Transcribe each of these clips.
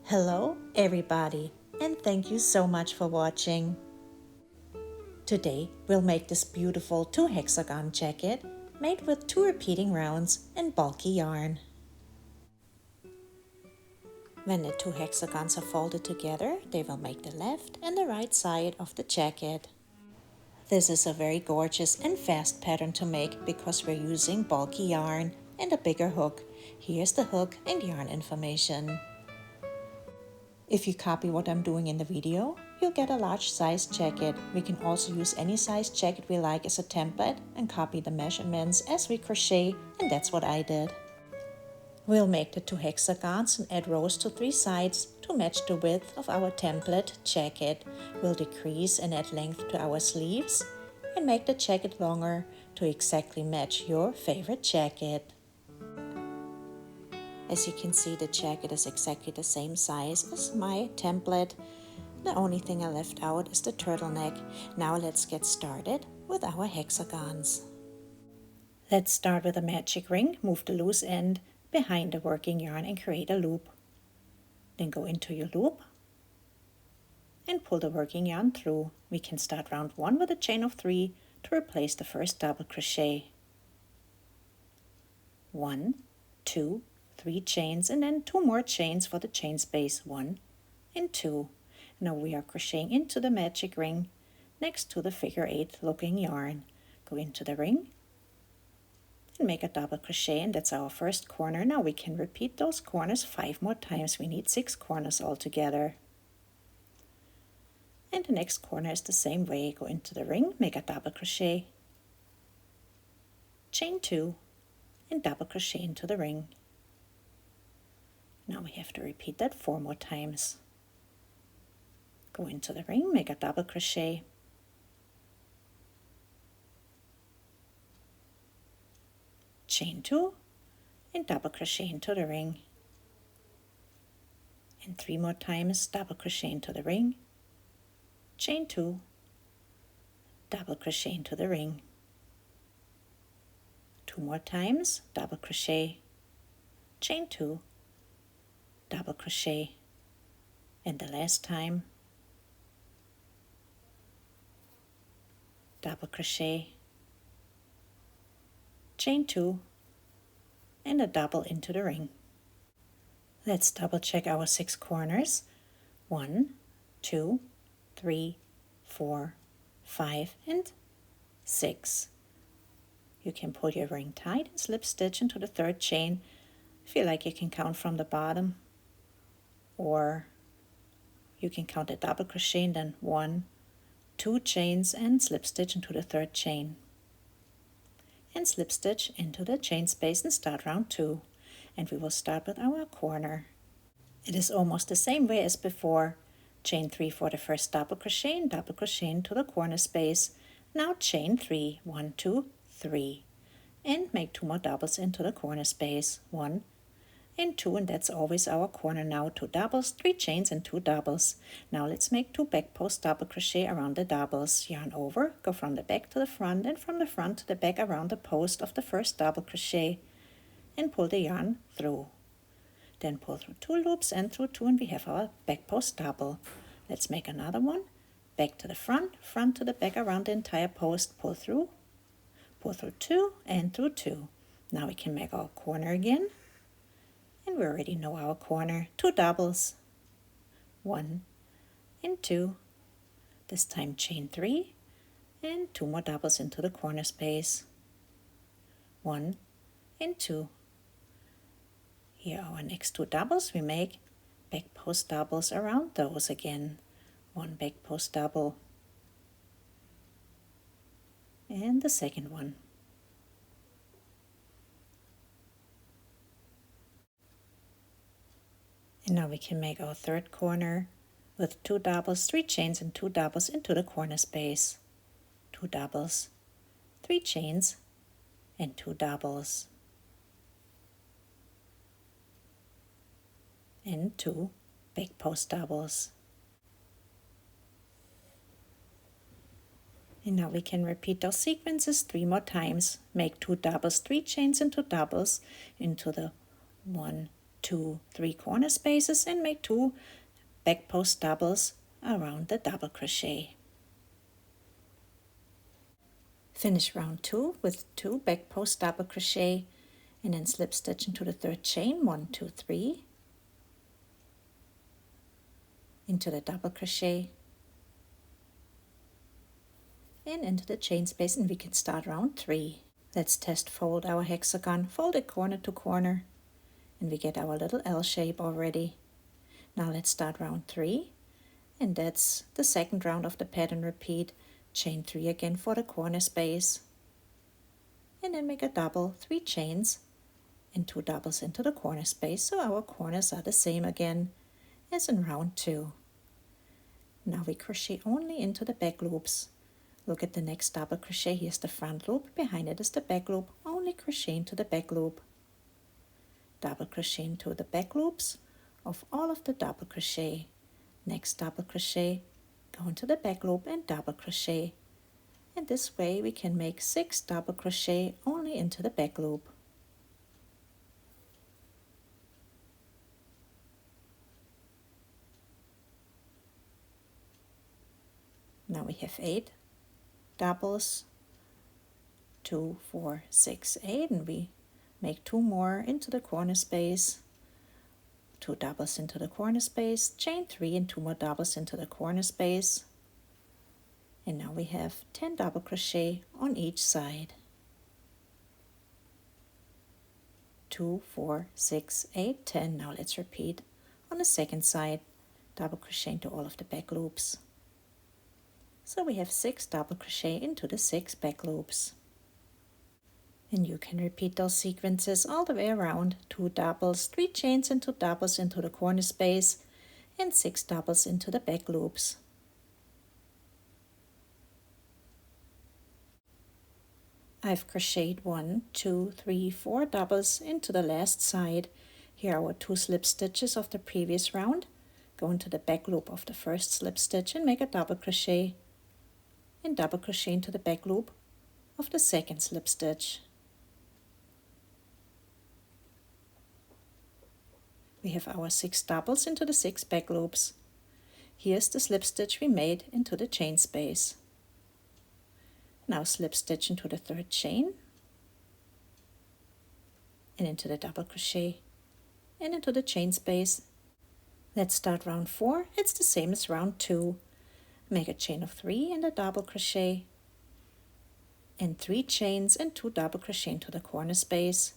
Hello everybody, and thank you so much for watching. Today we'll make this beautiful 2 hexagon jacket made with 2 repeating rounds and bulky yarn. When the 2 hexagons are folded together, they will make the left and the right side of the jacket. This is a very gorgeous and fast pattern to make because we're using bulky yarn and a bigger hook. Here's the hook and yarn information. If you copy what I'm doing in the video, you'll get a large size jacket. We can also use any size jacket we like as a template and copy the measurements as we crochet, and that's what I did. We'll make the 2 hexagons and add rows to 3 sides to match the width of our template jacket. We'll decrease and add length to our sleeves and make the jacket longer to exactly match your favorite jacket. As you can see, the jacket is exactly the same size as my template. The only thing I left out is the turtleneck. Now let's get started with our hexagons. Let's start with a magic ring. Move the loose end behind the working yarn and create a loop. Then go into your loop and pull the working yarn through. We can start round 1 with a chain of 3 to replace the first double crochet. 1, 2, 3 chains, and then 2 more chains for the chain space, 1 and 2. Now we are crocheting into the magic ring next to the figure 8 looking yarn. Go into the ring and make a double crochet, and that's our first corner. Now we can repeat those corners 5 more times. We need 6 corners altogether. And the next corner is the same way. Go into the ring, make a double crochet, chain 2, and double crochet into the ring. Now we have to repeat that 4 more times. Go into the ring, make a double crochet, chain 2, and double crochet into the ring. And 3 more times, double crochet into the ring, chain 2, double crochet into the ring. 2 more times, double crochet, chain 2, double crochet, and the last time double crochet, chain 2, and a double into the ring. Let's double check our 6 corners. 1, 2, 3, 4, 5, and 6. You can pull your ring tight and slip stitch into the 3rd chain. If you like, you can count from the bottom, or you can count a double crochet and then 1, 2 chains and slip stitch into the 3rd chain, and slip stitch into the chain space and start round 2. And we will start with our corner. It is almost the same way as before. Chain 3 for the first double crochet and double crochet into the corner space. Now chain 3, 1, 2, 3, and make 2 more doubles into the corner space, 1 and 2, and that's always our corner. Now 2 doubles, 3 chains, and 2 doubles. Now let's make 2 back post double crochet around the doubles. Yarn over, go from the back to the front, and from the front to the back around the post of the first double crochet, and pull the yarn through. Then pull through 2 loops and through 2, and we have our back post double. Let's make another one. Back to the front, front to the back around the entire post, pull through 2, and through 2. Now we can make our corner again. And we already know our corner. 2 doubles, 1 and 2, this time chain 3, and 2 more doubles into the corner space, 1 and 2. Here are our next 2 doubles. We make back post doubles around those again. 1 back post double, and the second one. And now we can make our 3rd corner with 2 doubles, 3 chains, and 2 doubles into the corner space. 2 doubles, 3 chains, and 2 doubles. And 2 back post doubles. And now we can repeat those sequences 3 more times. Make 2 doubles, 3 chains, and 2 doubles into the 1, 2 3-corner spaces and make 2 back post doubles around the double crochet. Finish round 2 with 2 back post double crochet and then slip stitch into the 3rd chain, 1 2 3, into the double crochet and into the chain space, and we can start round 3. Let's test fold our hexagon, fold it corner to corner, and we get our little L shape already. Now let's start round 3, and that's the 2nd round of the pattern repeat. Chain 3 again for the corner space, and then make a double, 3 chains and 2 doubles into the corner space, so our corners are the same again as in round 2. Now we crochet only into the back loops. Look at the next double crochet. Here's the front loop, behind it is the back loop. Only crochet into the back loop. Double crochet into the back loops of all of the double crochet. Next double crochet, go into the back loop and double crochet. And this way we can make 6 double crochet only into the back loop. Now we have 8 doubles, 2 4 6 8, and we make 2 more into the corner space, 2 doubles into the corner space, chain 3 and 2 more doubles into the corner space, and now we have 10 double crochet on each side. 2 4 6 8 10. Now let's repeat on the second side, double crochet into all of the back loops. So we have 6 double crochet into the 6 back loops. And you can repeat those sequences all the way around. 2 doubles, 3 chains and 2 doubles into the corner space, and 6 doubles into the back loops. I've crocheted 1 2 3 4 doubles into the last side. Here are our 2 slip stitches of the previous round. Go into the back loop of the first slip stitch and make a double crochet, and double crochet into the back loop of the second slip stitch. We have our 6 doubles into the 6 back loops. Here's the slip stitch we made into the chain space. Now slip stitch into the 3rd chain and into the double crochet and into the chain space. Let's start round 4. It's the same as round 2. Make a chain of 3 and a double crochet, and 3 chains and 2 double crochet into the corner space,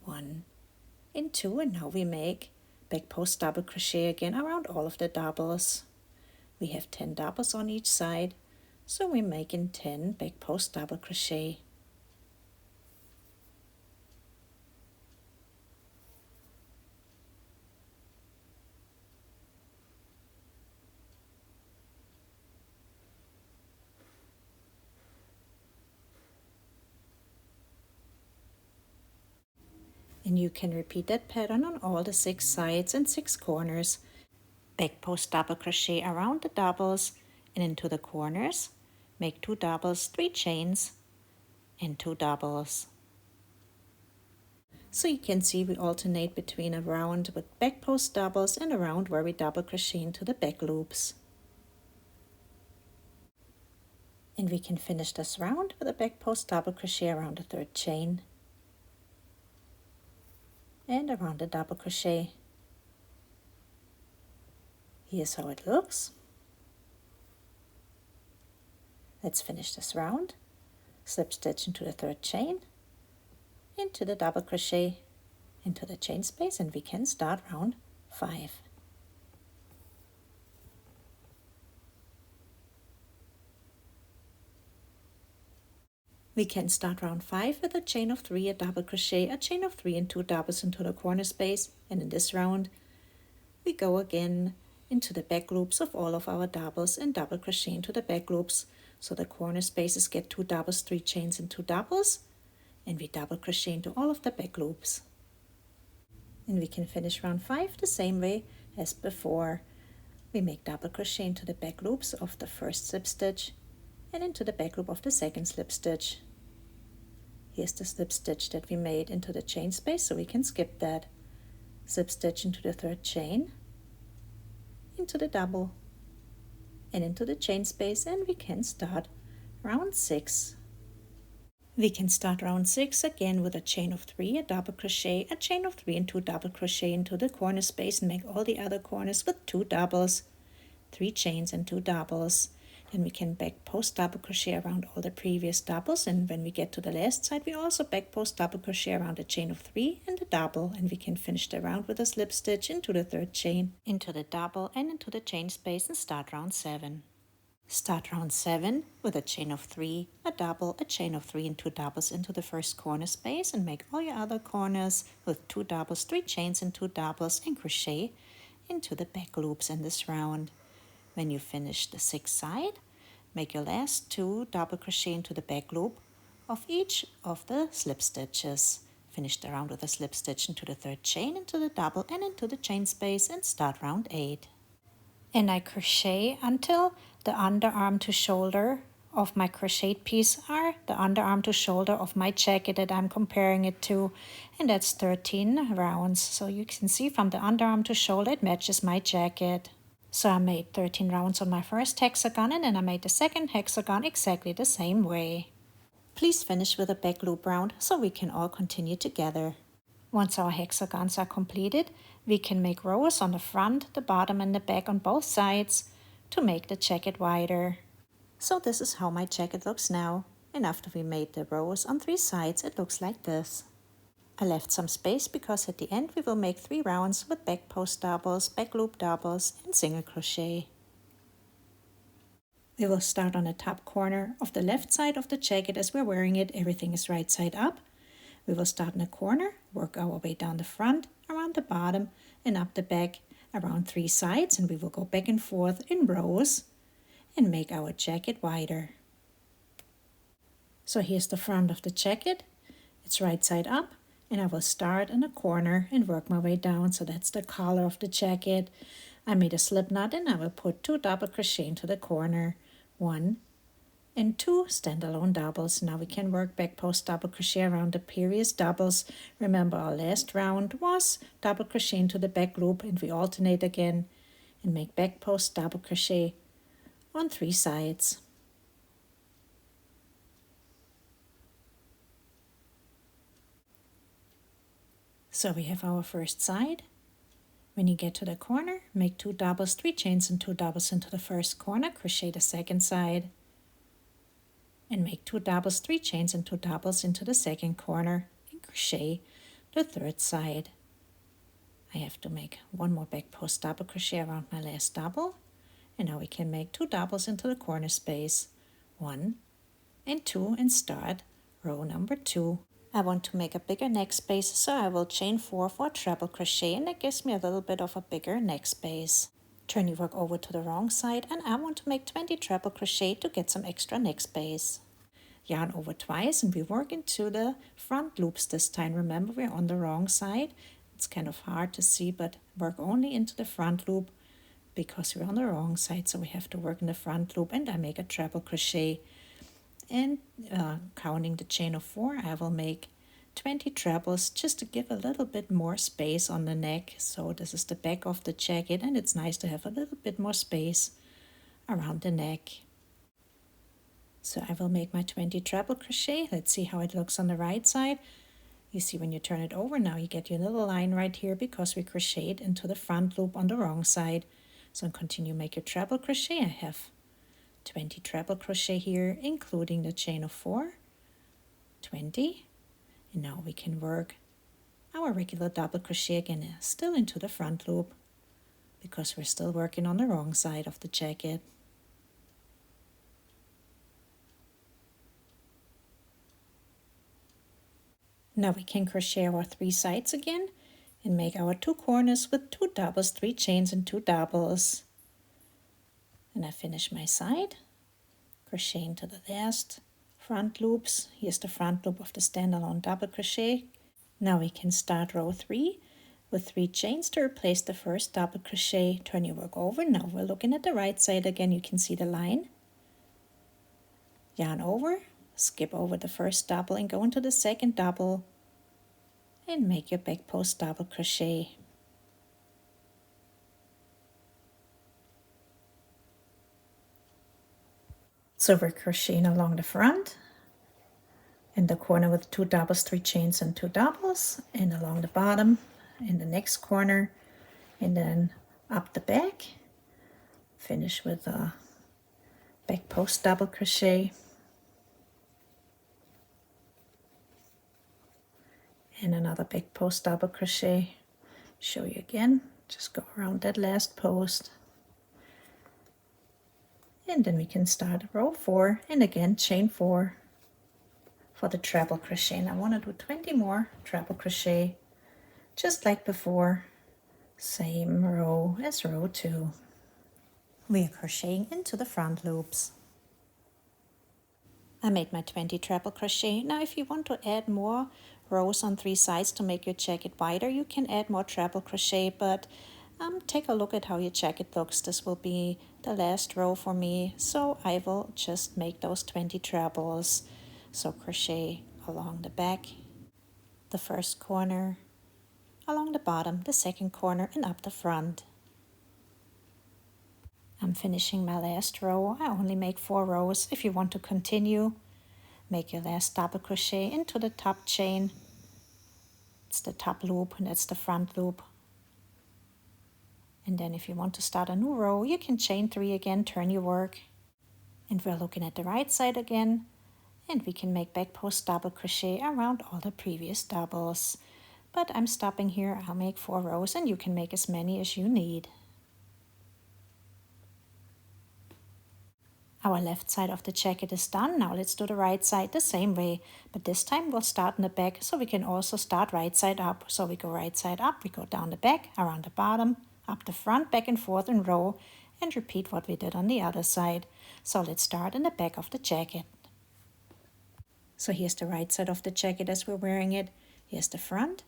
1 and 2, and now we make back post double crochet again around all of the doubles. We have 10 doubles on each side, so we're making 10 back post double crochet. And you can repeat that pattern on all the 6 sides and 6 corners. Back post double crochet around the doubles and into the corners. Make 2 doubles, 3 chains and 2 doubles. So you can see we alternate between a round with back post doubles and a round where we double crochet into the back loops. And we can finish this round with a back post double crochet around the 3rd chain and around the double crochet. Here's how it looks. Let's finish this round. Slip stitch into the 3rd chain, into the double crochet, into the chain space, and we can start round 5. We can start round 5 with a chain of 3, a double crochet, a chain of 3 and 2 doubles into the corner space, and in this round we go again into the back loops of all of our doubles and double crochet into the back loops, so the corner spaces get 2 doubles, 3 chains and 2 doubles, and we double crochet into all of the back loops. And we can finish round 5 the same way as before. We make double crochet into the back loops of the first slip stitch and into the back loop of the second slip stitch. Here's the slip stitch that we made into the chain space, so we can skip that. slip stitch into the third chain, into the double, and into the chain space, and we can start round 6. We can start round 6 again with a chain of 3, a double crochet, a chain of 3 and 2 double crochet into the corner space, and make all the other corners with 2 doubles, 3 chains and 2 doubles. Then we can back post double crochet around all the previous doubles, and when we get to the last side we also back post double crochet around a chain of 3 and a double, and we can finish the round with a slip stitch into the third chain, into the double and into the chain space, and start round 7. Start round 7 with a chain of 3, a double, a chain of 3 and 2 doubles into the first corner space, and make all your other corners with 2 doubles, 3 chains and 2 doubles, and crochet into the back loops in this round. When you finish the 6th side, make your last 2 double crochet into the back loop of each of the slip stitches. Finish the round with a slip stitch into the third chain, into the double and into the chain space, and start round 8. And I crochet until the underarm to shoulder of my crocheted piece are the underarm to shoulder of my jacket that I'm comparing it to, and that's 13 rounds. So you can see from the underarm to shoulder it matches my jacket. So I made 13 rounds on my first hexagon, and then I made the second hexagon exactly the same way. Please finish with a back loop round so we can all continue together. Once our hexagons are completed, we can make rows on the front, the bottom and the back on both sides to make the jacket wider. So this is how my jacket looks now, and after we made the rows on 3 sides it looks like this. I left some space because at the end we will make 3 rounds with back post doubles, back loop doubles and single crochet. We will start on the top corner of the left side of the jacket. As we're wearing it, everything is right side up. We will start in the corner, work our way down the front, around the bottom and up the back around 3 sides, and we will go back and forth in rows and make our jacket wider. So here's the front of the jacket. It's right side up, and I will start in the corner and work my way down. So that's the collar of the jacket. I made a slip knot, and I will put 2 double crochet into the corner, 1 and 2 standalone doubles. Now we can work back post double crochet around the previous doubles. Remember our last round was double crochet into the back loop, and we alternate again and make back post double crochet on 3 sides. So we have our first side. When you get to the corner, make 2 doubles, 3 chains and 2 doubles into the first corner, crochet the second side, and make 2 doubles, 3 chains and 2 doubles into the second corner, and crochet the third side. I have to make 1 more back post double crochet around my last double, and now we can make 2 doubles into the corner space, 1 and 2, and start row number 2. I want to make a bigger neck space, so I will chain 4 for a treble crochet, and that gives me a little bit of a bigger neck space. Turn your work over to the wrong side, and I want to make 20 treble crochet to get some extra neck space. Yarn over twice, and we work into the front loops this time. Remember, we're on the wrong side. It's kind of hard to see, but work only into the front loop because we're on the wrong side, so we have to work in the front loop, and I make a treble crochet. And counting the chain of 4, I will make 20 trebles just to give a little bit more space on the neck. So this is the back of the jacket, and it's nice to have a little bit more space around the neck. So I will make my 20 treble crochet. Let's see how it looks on the right side. You see when you turn it over, now you get your little line right here because we crocheted into the front loop on the wrong side. So continue make your treble crochet. I have 20 treble crochet here, including the chain of 4, 20, and now we can work our regular double crochet again, still into the front loop because we're still working on the wrong side of the jacket. Now we can crochet our 3 sides again and make our 2 corners with 2 doubles, 3 chains and 2 doubles. And I finish my side, crochet into the last front loops. Here's the front loop of the standalone double crochet. Now we can start row 3 with 3 chains to replace the first double crochet. Turn your work over. Now we're looking at the right side again. You can see the line. Yarn over, skip over the first double and go into the second double and make your back post double crochet. So we're crocheting along the front, in the corner with 2 doubles, 3 chains and 2 doubles, and along the bottom in the next corner, and then up the back. Finish with a back post double crochet and another back post double crochet. Show you again, just go around that last post, and then we can start row 4 and again chain 4 for the treble crochet. And I want to do 20 more treble crochet just like before, same row as row 2. We are crocheting into the front loops. I made my 20 treble crochet. Now if you want to add more rows on 3 sides to make your jacket wider, you can add more treble crochet, but take a look at how your jacket looks. This will be the last row for me, so I will just make those 20 trebles. So crochet along the back, the first corner, along the bottom, the second corner, and up the front. I'm finishing my last row. I only make 4 rows. If you want to continue, make your last double crochet into the top chain. It's the top loop and that's the front loop. And then if you want to start a new row, you can chain 3 again, turn your work. And we're looking at the right side again. And we can make back post double crochet around all the previous doubles. But I'm stopping here. I'll make 4 rows and you can make as many as you need. Our left side of the jacket is done. Now let's do the right side the same way, but this time we'll start in the back, so we can also start right side up. So we go right side up, we go down the back, around the bottom, up the front, back and forth in row, and repeat what we did on the other side. So let's start in the back of the jacket. So here's the right side of the jacket as we're wearing it. Here's the front.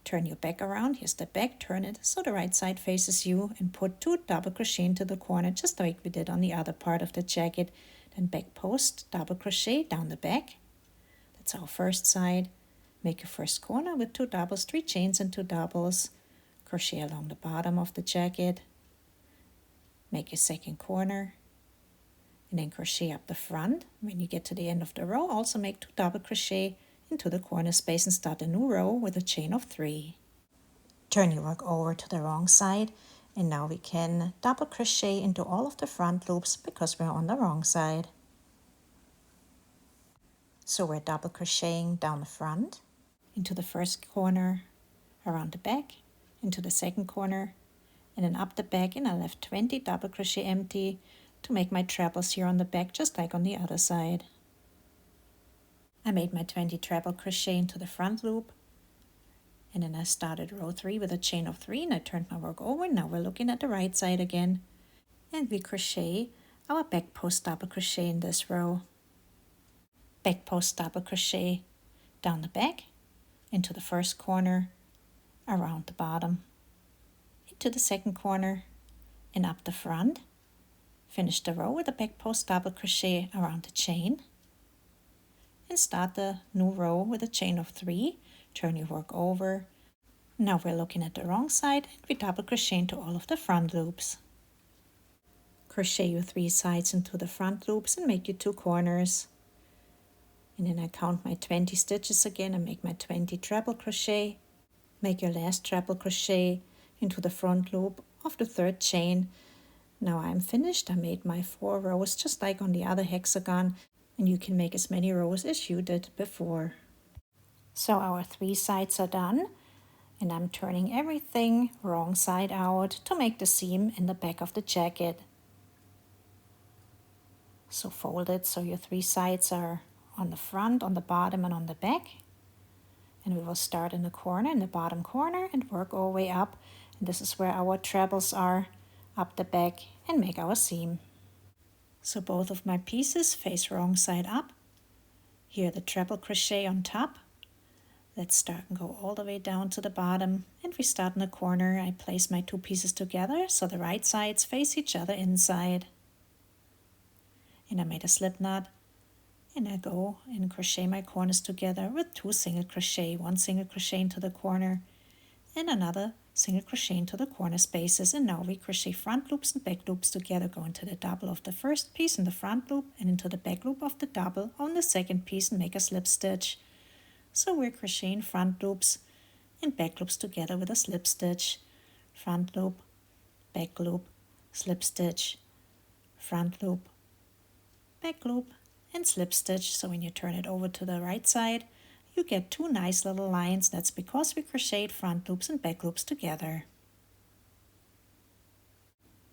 Turn your back around, here's the back, turn it so the right side faces you, and put 2 double crochet into the corner just like we did on the other part of the jacket. Then back post double crochet down the back. That's our first side. Make your first corner with 2 doubles, 3 chains and 2 doubles. Crochet along the bottom of the jacket. Make your second corner. And then crochet up the front. When you get to the end of the row, also make 2 double crochet into the corner space and start a new row with a chain of 3. Turn your work over to the wrong side, and now we can double crochet into all of the front loops because we're on the wrong side. So we're double crocheting down the front, into the first corner, around the back, into the second corner, and then up the back, and I left 20 double crochet empty to make my trebles here on the back just like on the other side. I made my 20 treble crochet into the front loop, and then I started row 3 with a chain of 3, and I turned my work over. Now we're looking at the right side again, and we crochet our back post double crochet in this row. Back post double crochet down the back, into the first corner, around the bottom, into the second corner, and up the front. Finish the row with a back post double crochet around the chain, and start the new row with a chain of 3. Turn your work over. Now we're looking at the wrong side, and we double crochet into all of the front loops. Crochet your 3 sides into the front loops and make your 2 corners. And then I count my 20 stitches again and make my 20 treble crochet. Make your last treble crochet into the front loop of the 3rd chain. Now I'm finished. I made my 4 rows just like on the other hexagon, and you can make as many rows as you did before. So our 3 sides are done, and I'm turning everything wrong side out to make the seam in the back of the jacket. So fold it so your 3 sides are on the front, on the bottom, and on the back. And we will start in the corner, in the bottom corner, and work our way up. And this is where our trebles are, up the back, and make our seam. So both of my pieces face wrong side up. Here the treble crochet on top. Let's start and go all the way down to the bottom, and we start in the corner. I place my 2 pieces together so the right sides face each other inside. And I made a slip knot, and I go and crochet my corners together with 2 single crochet, 1 single crochet into the corner, and another single crochet into the corner spaces. And now we crochet front loops and back loops together, go into the double of the first piece in the front loop and into the back loop of the double on the second piece and make a slip stitch. So we're crocheting front loops and back loops together with a slip stitch, front loop, back loop, slip stitch, front loop, back loop, and slip stitch. So when you turn it over to the right side, you get two nice little lines. That's because we crocheted front loops and back loops together.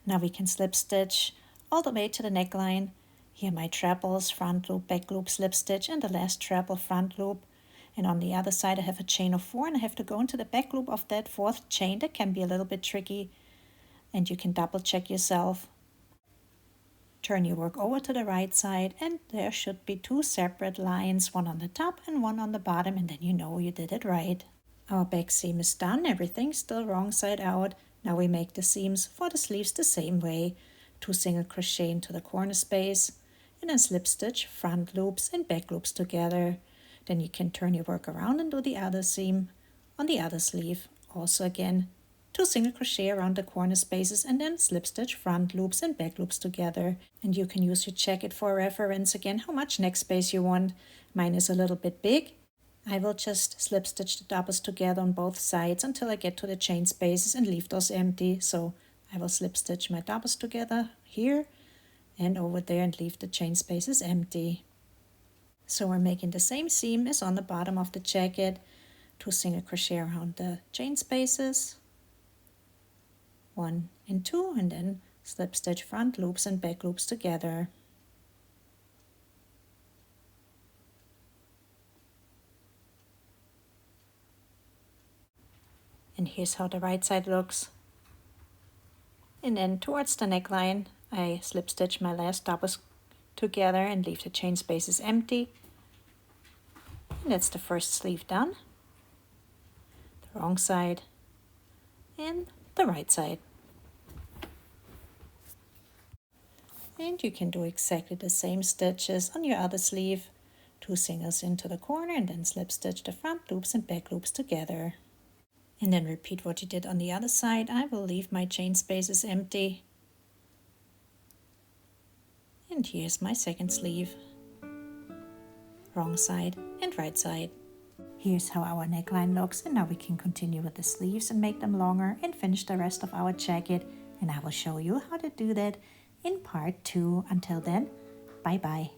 Now we can slip stitch all the way to the neckline. Here my trebles, front loop, back loop, slip stitch, and the last treble, front loop. And on the other side I have a chain of 4 and I have to go into the back loop of that 4th chain. That can be a little bit tricky and you can double check yourself. Turn your work over to the right side and there should be 2 separate lines, one on the top and one on the bottom, and then you know you did it right. Our back seam is done, everything's still wrong side out. Now we make the seams for the sleeves the same way. 2 single crochet into the corner space and then slip stitch front loops and back loops together. Then you can turn your work around and do the other seam on the other sleeve. Also again, 2 single crochet around the corner spaces and then slip stitch front loops and back loops together. And you can use your jacket for reference again how much neck space you want. Mine is a little bit big. I will just slip stitch the doubles together on both sides until I get to the chain spaces and leave those empty. So I will slip stitch my doubles together here and over there and leave the chain spaces empty. So we're making the same seam as on the bottom of the jacket. 2 single crochet around the chain spaces, 1 and 2, and then slip stitch front loops and back loops together. And here's how the right side looks. And then towards the neckline I slip stitch my last doubles together and leave the chain spaces empty. And that's the first sleeve done. The wrong side and the right side. And you can do exactly the same stitches on your other sleeve. 2 singles into the corner and then slip stitch the front loops and back loops together. And then repeat what you did on the other side. I will leave my chain spaces empty. And here's my second sleeve. Wrong side and right side. Here's how our neckline looks, and now we can continue with the sleeves and make them longer and finish the rest of our jacket. And I will show you how to do that in part 2. Until then, bye bye.